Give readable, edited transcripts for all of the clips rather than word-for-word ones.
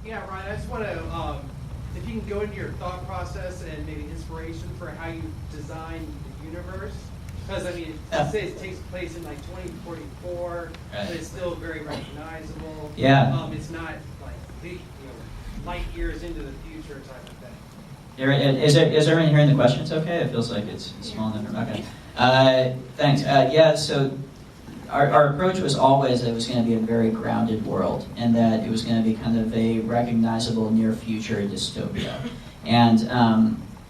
Yeah, Ryan, I just want to, if you can go into your thought process and maybe inspiration for how you design the universe. Because, I mean, it says it takes place in like 2044, Right. but it's still very recognizable. Yeah. It's not like light years into the future type of thing. Is everyone hearing the questions okay? It feels like it's small enough. Okay. Thanks. Yeah, so our approach was always that it was going to be a very grounded world and that it was going to be kind of a recognizable near future dystopia. And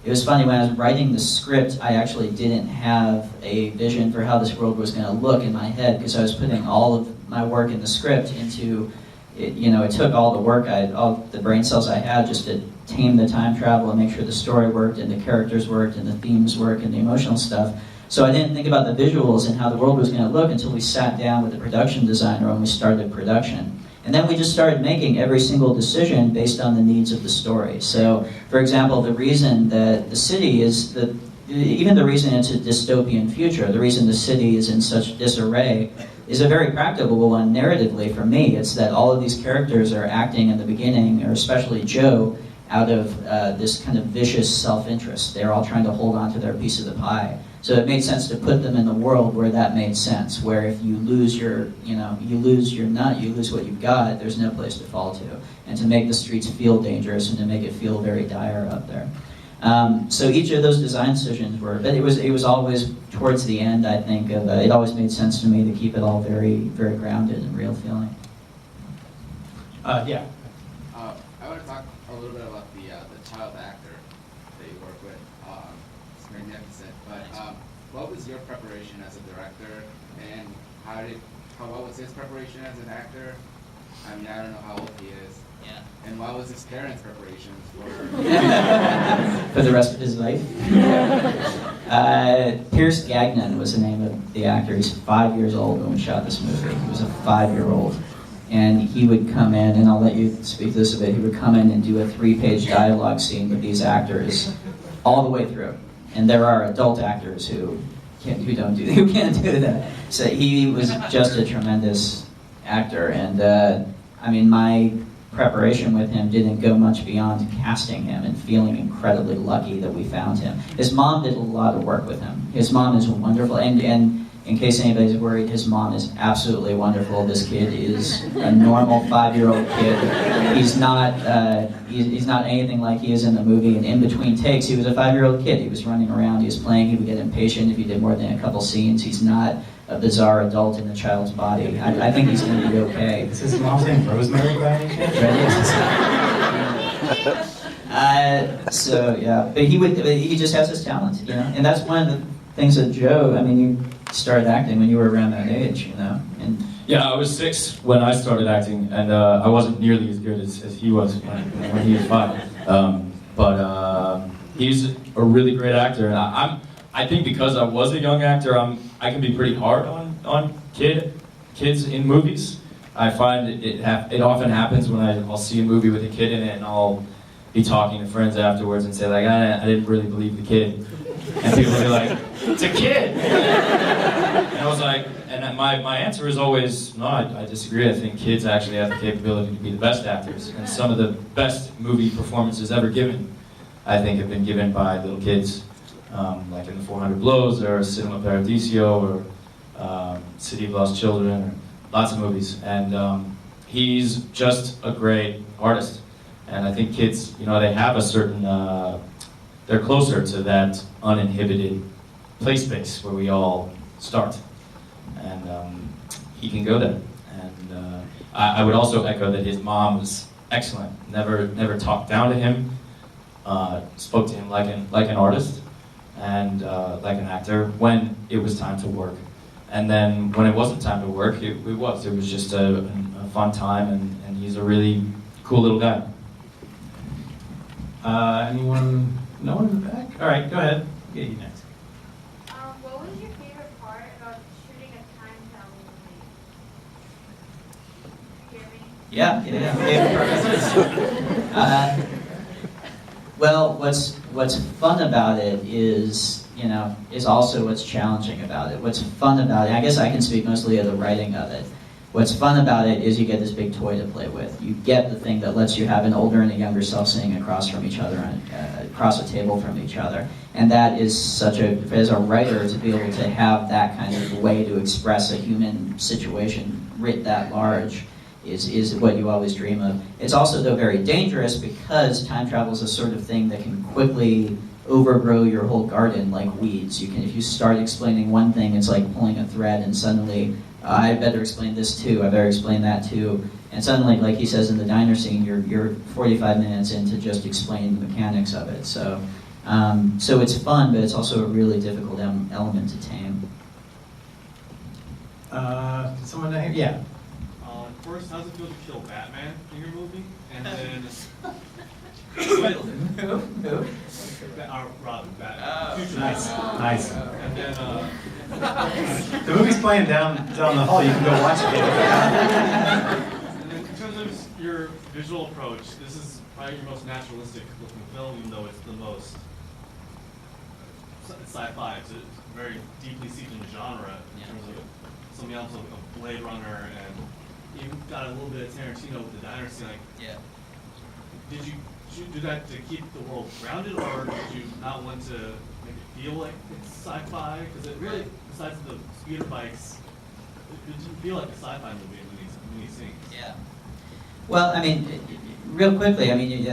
it was funny, when I was writing the script, I actually didn't have a vision for how this world was going to look in my head because I was putting all of my work in the script into it. It took all the work, all the brain cells I had just to tame the time travel and make sure the story worked and the characters worked and the themes worked and the emotional stuff. So I didn't think about the visuals and how the world was going to look until we sat down with the production designer when we started production. And then we just started making every single decision based on the needs of the story. So, for example, the reason that the city is, even the reason it's a dystopian future, the reason the city is in such disarray is a very practical one narratively for me. It's that all of these characters are acting in the beginning, or especially Joe, out of this kind of vicious self-interest. They're all trying to hold on to their piece of the pie. So it made sense to put them in the world where that made sense, where if you lose your nut, you lose what you've got, there's no place to fall to. And to make the streets feel dangerous and to make it feel very dire up there. So each of those design decisions were, but it was always towards the end, I think, of it always made sense to me to keep it all very, very grounded and real feeling. Yeah. I want to talk a little bit about the child actor that you work with. It's magnificent. But what was your preparation as a director, and what was his preparation as an actor? I mean, I don't know how old he is. Yeah. And what was his parents' preparations for the rest of his life? Pierce Gagnon was the name of the actor. He's 5 years old when we shot this movie. He was a 5-year-old. And he would come in, and I'll let you speak to this a bit, he would come in and do a 3-page dialogue scene with these actors all the way through. And there are adult actors who can't do that. So he was just a tremendous actor. And I mean, my preparation with him didn't go much beyond casting him and feeling incredibly lucky that we found him. His mom did a lot of work with him. His mom is wonderful, and in case anybody's worried, his mom is absolutely wonderful. This kid is a normal 5-year-old kid. He's not anything like he is in the movie. And in between takes, he was a 5-year-old kid. He was running around, he was playing, he would get impatient if he did more than a couple scenes. He's not a bizarre adult in a child's body. I think he's going to be okay. Is his mom's name Rosemary by any chance? So yeah, but he just has his talent, and that's one of the things that Joe. I mean, you started acting when you were around that age, and yeah, I was 6 when I started acting, and I wasn't nearly as good as he was when he was 5. But he's a really great actor, and I think because I was a young actor, I can be pretty hard on kids in movies. I find it often happens when I'll see a movie with a kid in it, and I'll be talking to friends afterwards and say like, I didn't really believe the kid, and people will be like, it's a kid. And I was like, and my answer is always, no, I disagree. I think kids actually have the capability to be the best actors, and some of the best movie performances ever given, I think, have been given by little kids. Like in the 400 Blows, or Cinema Paradiso, or City of Lost Children, or lots of movies. And he's just a great artist. And I think kids, they have a certain, they're closer to that uninhibited play space where we all start. And he can go there. And I would also echo that his mom was excellent. Never talked down to him, spoke to him like an artist. And like an actor, when it was time to work. And then when it wasn't time to work, it was just a fun time, and he's a really cool little guy. Anyone? No one in the back? All right, go ahead. I'll get you next. What was your favorite part about shooting a time travel movie? Yeah. Well, what's fun about it is also what's challenging about it. What's fun about it, I guess I can speak mostly of the writing of it. What's fun about it is you get this big toy to play with. You get the thing that lets you have an older and a younger self sitting across from each other, across a table from each other. And that is such a, as a writer, to be able to have that kind of way to express a human situation writ that large is what you always dream of. It's also, though, very dangerous because time travel is a sort of thing that can quickly overgrow your whole garden like weeds. You can, if you start explaining one thing, it's like pulling a thread and suddenly, I better explain this too, I better explain that too. And suddenly, like he says in the diner scene, you're 45 minutes into just explaining the mechanics of it. So it's fun, but it's also a really difficult element to tame. Did someone know? Yeah. First, how's it feel to kill Batman in your movie? And then... Robin, Batman. Nice. And then... The movie's playing down the hall. You can go watch it. And then in terms of your visual approach, this is probably your most naturalistic looking film, even though it's the most sci-fi. It's very deeply seated in the genre in terms of some elements of Blade Runner, and you've got a little bit of Tarantino with the diner scene. Like, did you do that to keep the world grounded, or did you not want to make it feel like it's sci-fi? Because it really, besides the speeder bikes, it didn't feel like a sci-fi movie in these scenes. Yeah. Well, I mean, real quickly, I mean,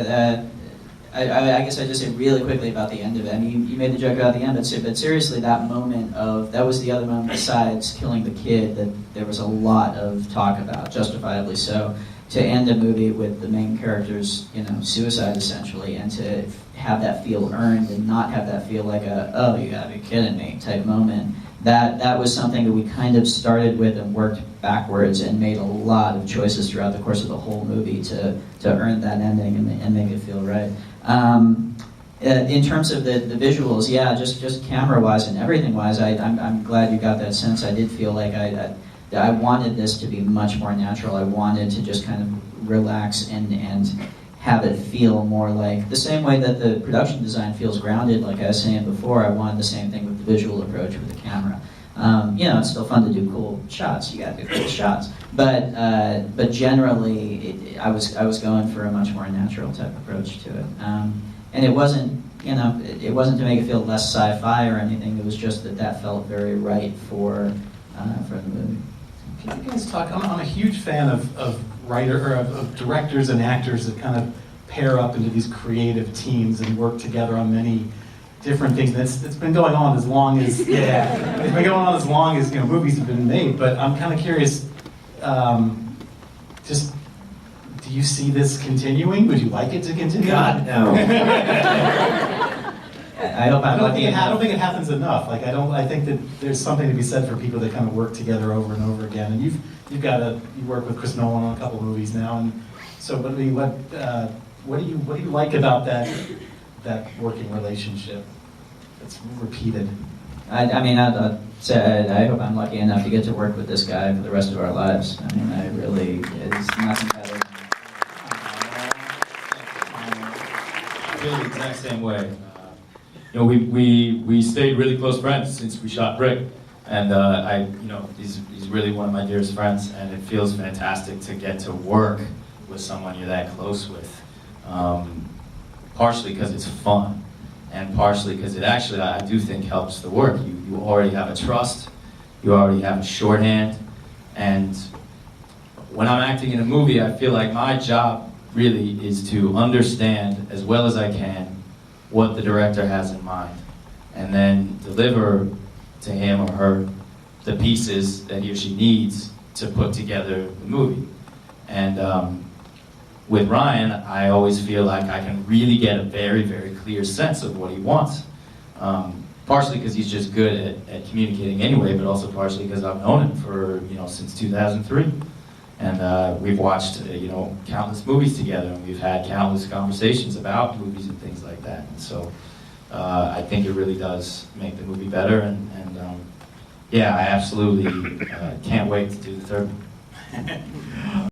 I guess I just say really quickly about the end of it. I mean, you made the joke about the end, but seriously, that was the other moment besides killing the kid that there was a lot of talk about, justifiably so. To end a movie with the main character's, suicide essentially, and to have that feel earned and not have that feel like a, oh, you gotta be kidding me type moment. That was something that we kind of started with and worked backwards and made a lot of choices throughout the course of the whole movie to earn that ending and make it feel right. In terms of the visuals, yeah, just camera-wise and everything-wise, I'm glad you got that sense. I did feel like I wanted this to be much more natural. I wanted to just kind of relax and have it feel more like the same way that the production design feels grounded, like I was saying before. I wanted the same thing with the visual approach with the camera. It's still fun to do cool shots. You got to do cool shots, but generally, I was going for a much more natural type approach to it. And it wasn't, it wasn't to make it feel less sci-fi or anything. It was just that felt very right for the movie. Can you guys talk? I'm a huge fan of directors and actors that kind of pair up into these creative teams and work together on many different things. And it's been going on as long as it's been going on as long as movies have been made. But I'm kind of curious. Just do you see this continuing? Would you like it to continue? God, no. I don't think it happens enough. I think that there's something to be said for people that kind of work together over and over again. And you work with Chris Nolan on a couple movies now, and so what do you like about that working relationship that's repeated? I'd say I hope I'm lucky enough to get to work with this guy for the rest of our lives. I mean, it's nothing better. I feel the exact same way. We stayed really close friends since we shot Brick, and he's really one of my dearest friends, and it feels fantastic to get to work with someone you're that close with. Partially because it's fun, and partially because it actually, I do think, helps the work. You already have a trust, you already have a shorthand, and when I'm acting in a movie, I feel like my job really is to understand as well as I can what the director has in mind, and then deliver to him or her the pieces that he or she needs to put together the movie. And with Rian, I always feel like I can really get a very, very clear sense of what he wants. Partially because he's just good at communicating anyway, but also partially because I've known him for since 2003. And we've watched, countless movies together, and we've had countless conversations about movies and things like that. And so I think it really does make the movie better. And I absolutely can't wait to do the third one.